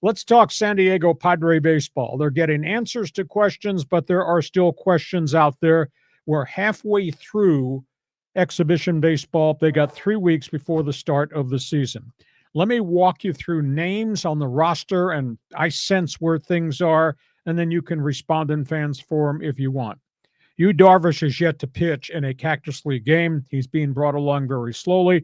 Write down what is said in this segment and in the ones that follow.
Let's talk San Diego Padre baseball. They're getting answers to questions, but there are still questions out there. We're halfway through exhibition baseball. They got 3 weeks before the start of the season. Let me walk you through names on the roster, and I sense where things are, and then you can respond in fans forum if you want. Darvish is yet to pitch in a Cactus League game. He's being brought along very slowly.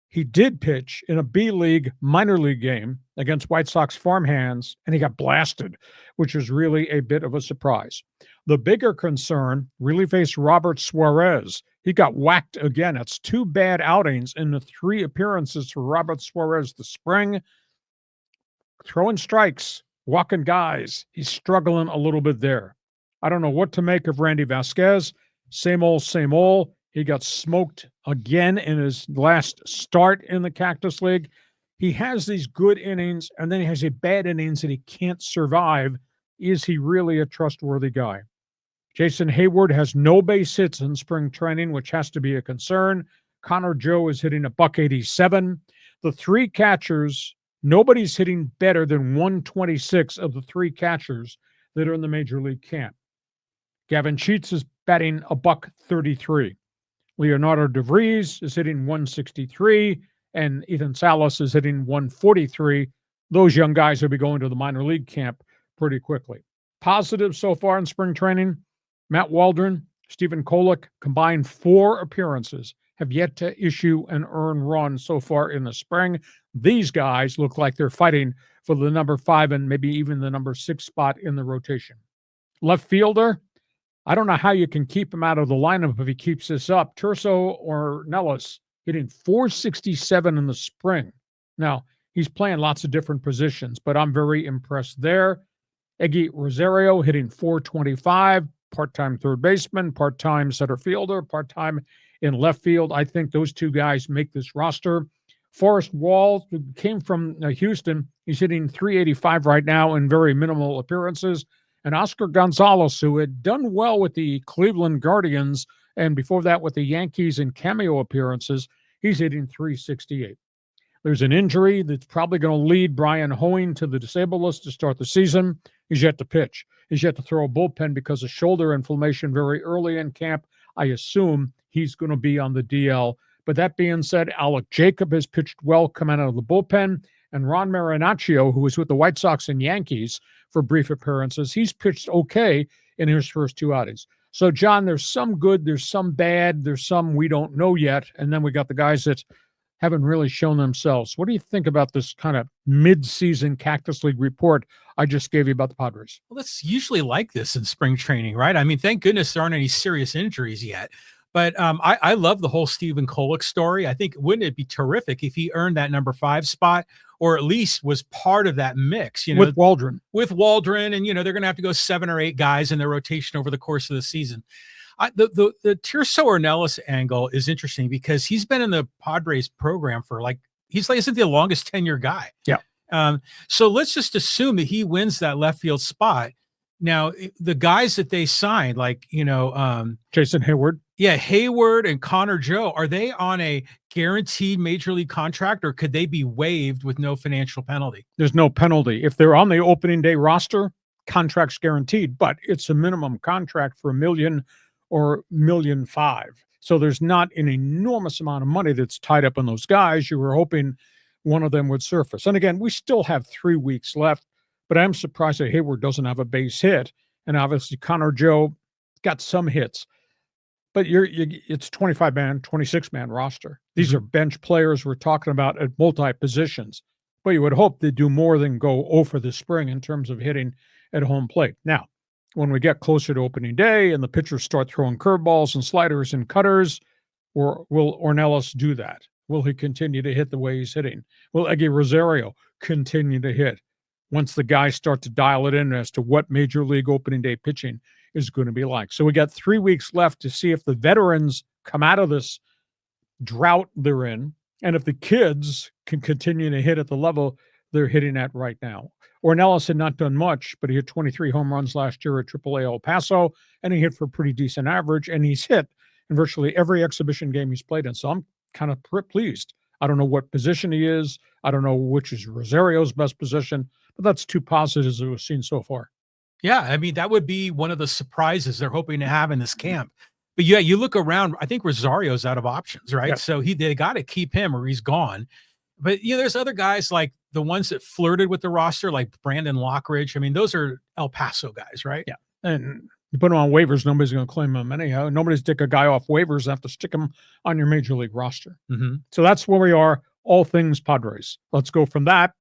He did pitch in a B-League minor league game against White Sox farmhands, and he got blasted, which was really a bit of a surprise. The bigger concern really faced Robert Suarez. He got whacked again. It's 2 bad outings in the 3 appearances for Robert Suarez this spring. Throwing strikes, walking guys. He's struggling a little bit there. I don't know what to make of Randy Vasquez. Same old, same old. He got smoked again in his last start in the Cactus League. He has these good innings, and then he has a bad innings that he can't survive. Is he really a trustworthy guy? Jason Heyward has no base hits in spring training, which has to be a concern. Connor Joe is hitting a .187. The 3 catchers, nobody's hitting better than 126 of the 3 catchers that are in the Major League camp. Gavin Sheets is batting a .33. Leonardo DeVries is hitting 163, and Ethan Salas is hitting 143. Those young guys will be going to the minor league camp pretty quickly. Positive so far in spring training, Matt Waldron, Stephen Kolek, combined 4 appearances, have yet to issue an earned run so far in the spring. These guys look like they're fighting for the number 5 and maybe even the number 6 spot in the rotation. Left fielder, I don't know how you can keep him out of the lineup if he keeps this up. Tirso or Nellis hitting .467 in the spring. Now, he's playing lots of different positions, but I'm very impressed there. Eggy Rosario hitting .425, part-time third baseman, part-time center fielder, part-time in left field. I think those 2 guys make this roster. Forrest Wall, who came from Houston, he's hitting .385 right now in very minimal appearances. And Oscar Gonzalez, who had done well with the Cleveland Guardians and before that with the Yankees in cameo appearances, he's hitting .368. There's an injury that's probably going to lead Brian Hoeing to the disabled list to start the season. He's yet to pitch. He's yet to throw a bullpen because of shoulder inflammation very early in camp. I assume he's going to be on the DL. But that being said, Alec Jacob has pitched well coming out of the bullpen. And Ron Marinaccio, who was with the White Sox and Yankees for brief appearances, he's pitched okay in his first 2 outings. So, John, there's some good, there's some bad, there's some we don't know yet. And then we got the guys that haven't really shown themselves. What do you think about this kind of mid-season Cactus League report I just gave you about the Padres? Well, that's usually like this in spring training, right? I mean, thank goodness there aren't any serious injuries yet. But I love the whole Stephen Kolek story. I think, wouldn't it be terrific if he earned that number 5 spot, or at least was part of that mix, with Waldron. And, they're going to have to go 7 or 8 guys in their rotation over the course of the season. The Tirso Ornelas angle is interesting because he's been in the Padres program for isn't the longest tenure guy. Yeah. So let's just assume that he wins that left field spot. Now, the guys that they signed, Jason Heyward. Yeah, Heyward and Connor Joe, are they on a guaranteed major league contract, or could they be waived with no financial penalty? There's no penalty. If they're on the opening day roster, contract's guaranteed, but it's a minimum contract for $1 million or $1.5 million. So there's not an enormous amount of money that's tied up in those guys. You were hoping one of them would surface. And again, we still have 3 weeks left, but I'm surprised that Heyward doesn't have a base hit. And obviously Connor Joe got some hits. But it's 25-man, 26-man roster. These are bench players we're talking about at multi-positions. But you would hope they do more than go 0 for the spring in terms of hitting at home plate. Now, when we get closer to opening day and the pitchers start throwing curveballs and sliders and cutters, will Ornelas do that? Will he continue to hit the way he's hitting? Will Eggy Rosario continue to hit? Once the guys start to dial it in as to what Major League opening day pitching is going to be like. So we got 3 weeks left to see if the veterans come out of this drought they're in, and if the kids can continue to hit at the level they're hitting at right now. Ornelas had not done much, but he hit 23 home runs last year at AAA El Paso, and he hit for a pretty decent average, and he's hit in virtually every exhibition game he's played in. So I'm kind of pleased. I don't know what position he is. I don't know which is Rosario's best position, but that's two positives that we've seen so far. Yeah, I mean, that would be one of the surprises they're hoping to have in this camp. But yeah, you look around, I think Rosario's out of options, right? Yeah. So they got to keep him or he's gone. But there's other guys like the ones that flirted with the roster, like Brandon Lockridge. I mean, those are El Paso guys, right? Yeah. And you put him on waivers, nobody's going to claim him anyhow. Nobody's stick a guy off waivers and have to stick him on your major league roster. Mm-hmm. So that's where we are, all things Padres. Let's go from that